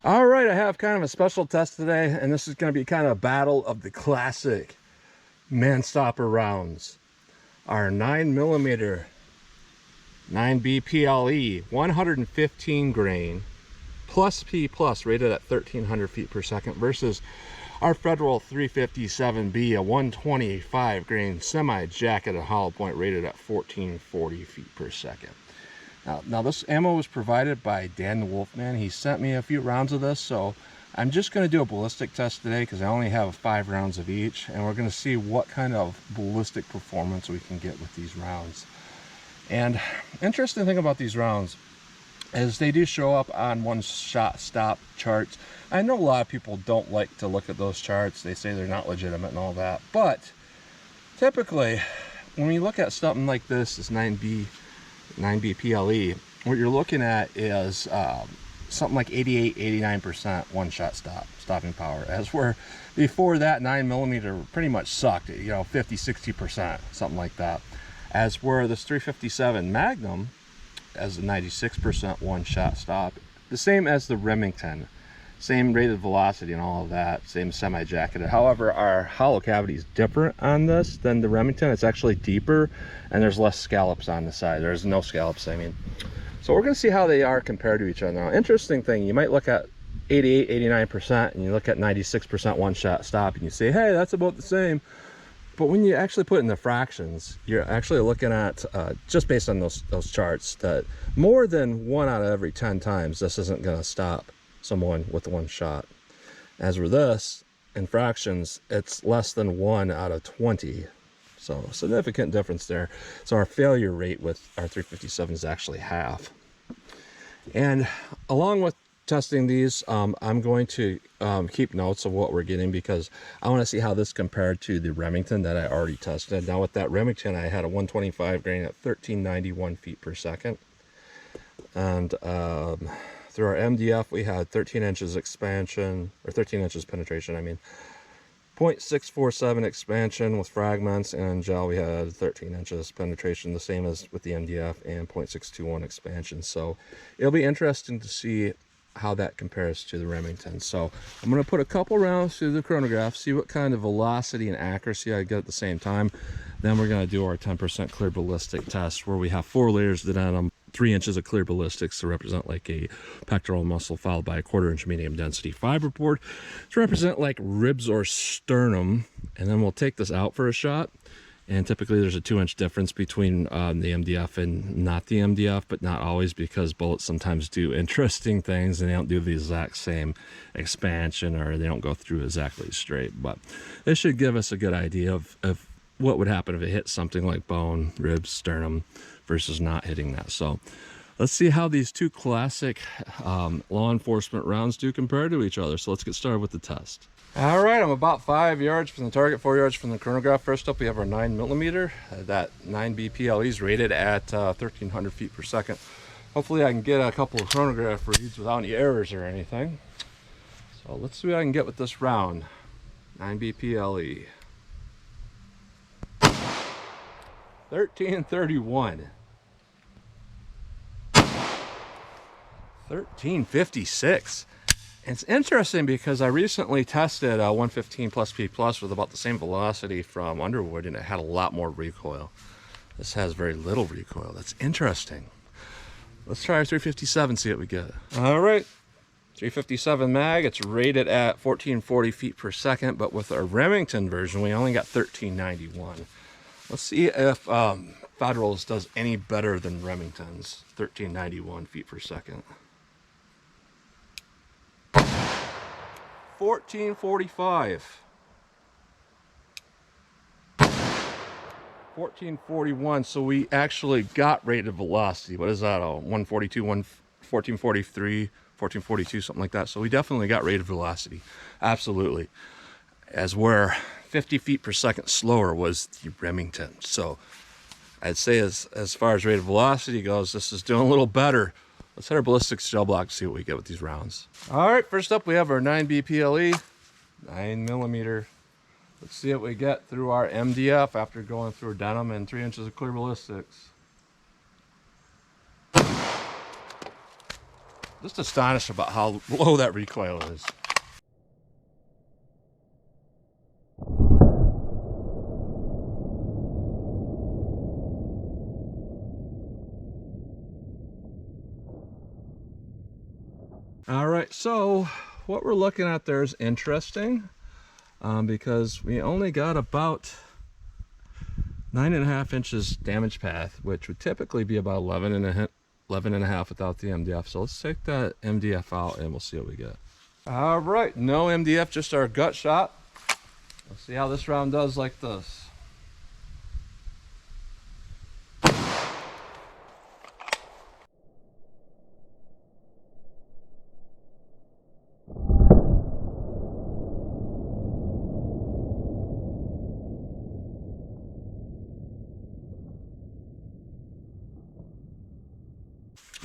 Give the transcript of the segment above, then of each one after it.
All right, I have kind of a special test today, and this is going to be kind of a battle of the classic man stopper rounds. Our 9mm 9B PLE 115 grain plus P plus rated at 1300 feet per second versus our Federal 357B, a 125 grain semi-jacketed hollow point rated at 1440 feet per second. Now this ammo was provided by Dan the Wolfman. He sent me a few rounds of this, so I'm just going to do a ballistic test today because I only have 5 rounds of each, and we're going to see what kind of ballistic performance we can get with these rounds. And interesting thing about these rounds is they do show up on one-shot stop charts. I know a lot of people don't like to look at those charts. They say they're not legitimate and all that, but typically when we look at something like this 9B PLE, what you're looking at is something like 88-89% one-shot stopping power, as where before that 9mm pretty much sucked, 50-60%, something like that, as where this 357 Magnum as a 96% one-shot stop, the same as the Remington, same rated velocity and all of that, same semi-jacketed. However, our hollow cavity is different on this than the Remington. It's actually deeper and there's less scallops on the side. There's no scallops, I mean. So we're going to see how they are compared to each other. Now, interesting thing, you might look at 88-89% and you look at 96% one-shot stop and you say, hey, that's about the same. But when you actually put in the fractions, you're actually looking at, just based on those charts, that more than 1 out of every 10 times this isn't going to stop someone with one shot. As with this, in fractions, it's less than 1 out of 20. So significant difference there. So our failure rate with our 357 is actually half. And along with testing these, I'm going to keep notes of what we're getting because I want to see how this compared to the Remington that I already tested. Now with that Remington, I had a 125 grain at 1391 feet per second. And through our MDF, we had 13 inches expansion, or 13 inches penetration, I mean. 0.647 expansion with fragments, and gel we had 13 inches penetration, the same as with the MDF, and 0.621 expansion. So it'll be interesting to see how that compares to the Remington. So I'm going to put a couple rounds through the chronograph, see what kind of velocity and accuracy I get at the same time. Then we're going to do our 10% clear ballistic test, where we have 4 layers of denim, 3 inches of clear ballistics to represent like a pectoral muscle, followed by a 1/4 inch medium density fiber board to represent like ribs or sternum. And then we'll take this out for a shot. And typically there's a 2-inch difference between the MDF and not the MDF, but not always, because bullets sometimes do interesting things and they don't do the exact same expansion, or they don't go through exactly straight. But this should give us a good idea of what would happen if it hit something like bone, ribs, sternum, versus not hitting that. So let's see how these two classic law enforcement rounds do compare to each other. So let's get started with the test. All right, I'm about 5 yards from the target, 4 yards from the chronograph. First up, we have our 9mm. That 9B PLE is rated at 1300 feet per second. Hopefully I can get a couple of chronograph reads without any errors or anything. So let's see what I can get with this round. 9B PLE. 1331. 1356. It's interesting because I recently tested a 115 plus P plus with about the same velocity from Underwood, and it had a lot more recoil. This has very little recoil. That's interesting. Let's try our 357, see what we get. All right, 357 mag. It's rated at 1440 feet per second, but with our Remington version, we only got 1391. Let's see if Federal's does any better than Remington's 1391 feet per second. 1445. 1441. So we actually got rated velocity. What is that? 142, 1443, 1442, something like that. So we definitely got rated velocity. Absolutely. As where 50 feet per second slower was the Remington. So I'd say as far as rated velocity goes, this is doing a little better. Let's hit our ballistics gel block to see what we get with these rounds. All right, first up we have our 9B PLE, 9mm. Let's see what we get through our MDF after going through denim and 3 inches of clear ballistics. Just astonished about how low that recoil is. All right, so what we're looking at there is interesting because we only got about 9.5 inches damage path, which would typically be about 11 and a half without the MDF. So let's take that MDF out and we'll see what we get. All right, no MDF, just our gut shot. Let's see how this round does like this.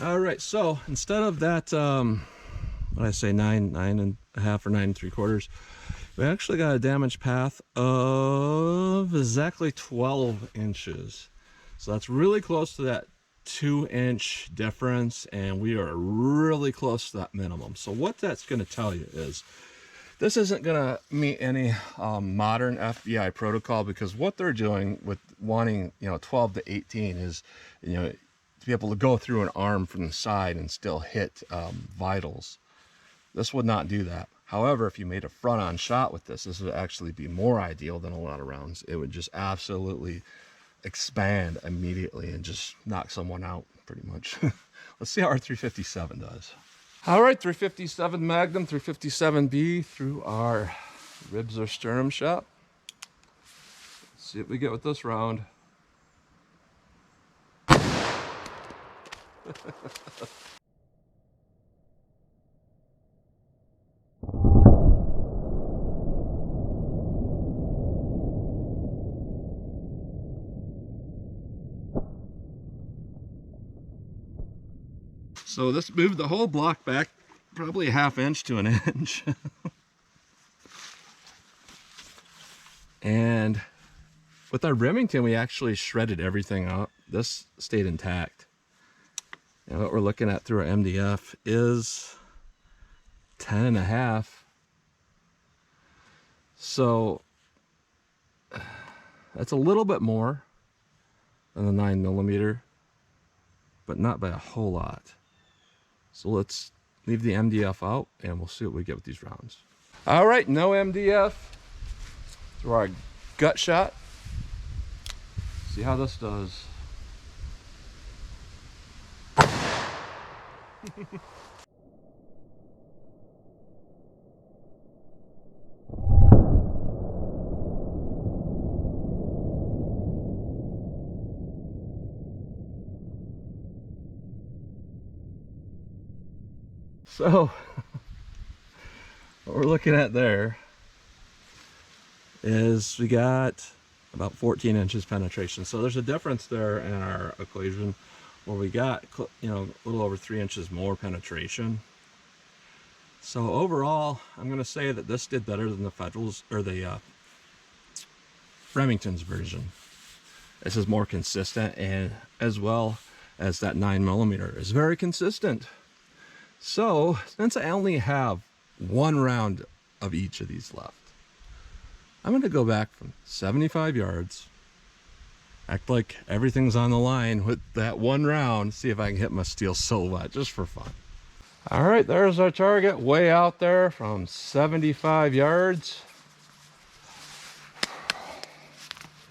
All right, so instead of that, what I say, 9.5 or 9.75, we actually got a damage path of exactly 12 inches. So that's really close to that 2-inch difference, and we are really close to that minimum. So what that's going to tell you is this isn't going to meet any modern FBI protocol, because what they're doing with wanting 12 to 18 is to be able to go through an arm from the side and still hit vitals. This would not do that. However, if you made a front-on shot with this would actually be more ideal than a lot of rounds. It would just absolutely expand immediately and just knock someone out pretty much. Let's see how our 357 does. All right, 357 Magnum, 357B through our ribs or sternum shot. Let's see what we get with this round. So this moved the whole block back probably a ½ inch to an inch. And with our Remington, we actually shredded everything up. This stayed intact. And what we're looking at through our MDF is 10.5. So that's a little bit more than the 9mm, but not by a whole lot. So let's leave the MDF out and we'll see what we get with these rounds. All right, no MDF through our gut shot. See how this does. So what we're looking at there is we got about 14 inches penetration. So there's a difference there in our equation where we got a little over 3 inches more penetration. So overall, I'm going to say that this did better than the Federals or the Remington's version. This is more consistent, and as well as that 9mm is very consistent. So since I only have one round of each of these left, I'm going to go back from 75 yards, act like everything's on the line with that one round, see if I can hit my steel silhouette just for fun. All right, there's our target way out there from 75 yards.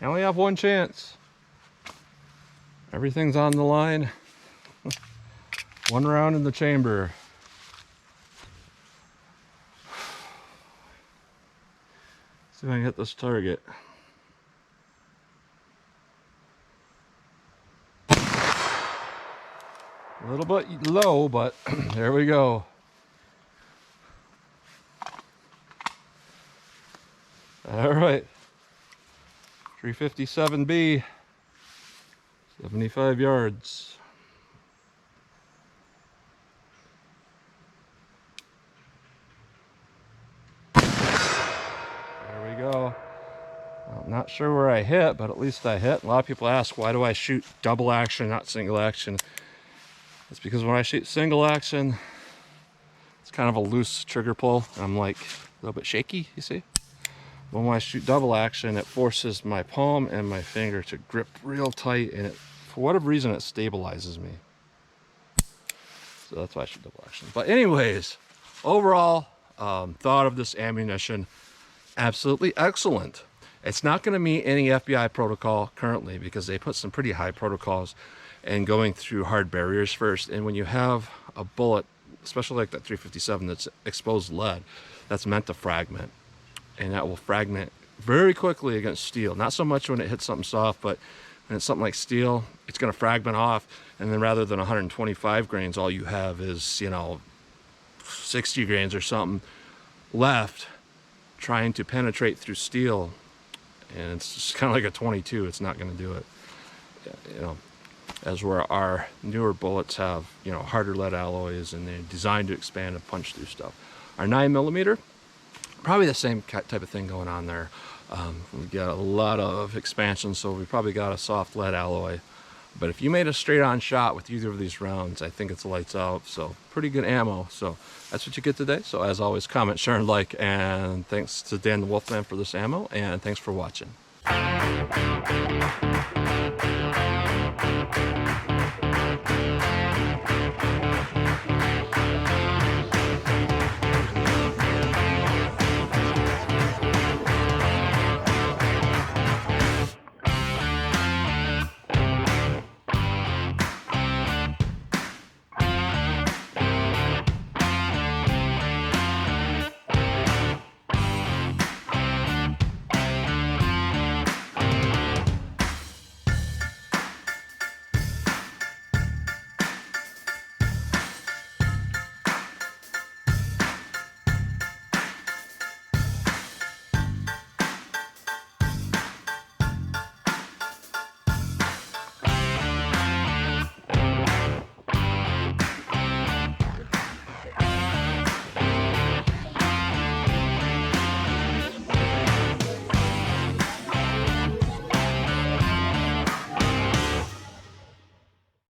I only have one chance. Everything's on the line. One round in the chamber. See if I can hit this target. A little bit low, but there we go. All right. 357B, 75 yards. There we go. I'm not sure where I hit, but at least I hit. A lot of people ask, why do I shoot double action, not single action? It's because when I shoot single action, It's kind of a loose trigger pull. I'm like a little bit shaky, you see? When I shoot double action, it forces my palm and my finger to grip real tight, and for whatever reason, it stabilizes me. So that's why I shoot double action. But anyways, overall, thought of this ammunition, absolutely excellent. It's not going to meet any FBI protocol currently because they put some pretty high protocols and going through hard barriers first. And when you have a bullet, especially like that 357 that's exposed lead, that's meant to fragment. And that will fragment very quickly against steel. Not so much when it hits something soft, but when it's something like steel, it's going to fragment off. And then rather than 125 grains, all you have is, you know, 60 grains or something left trying to penetrate through steel. And it's just kind of like a 22. It's not going to do it. You know, as where our newer bullets have, you know, harder lead alloys, and they're designed to expand and punch through stuff. Our 9mm, probably the same type of thing going on there. We got a lot of expansion, so we probably got a soft lead alloy. But if you made a straight on shot with either of these rounds, I think it's lights out. So pretty good ammo. So that's what you get today. So as always, comment, share, and like. And thanks to Dan the Wolfman for this ammo. And thanks for watching.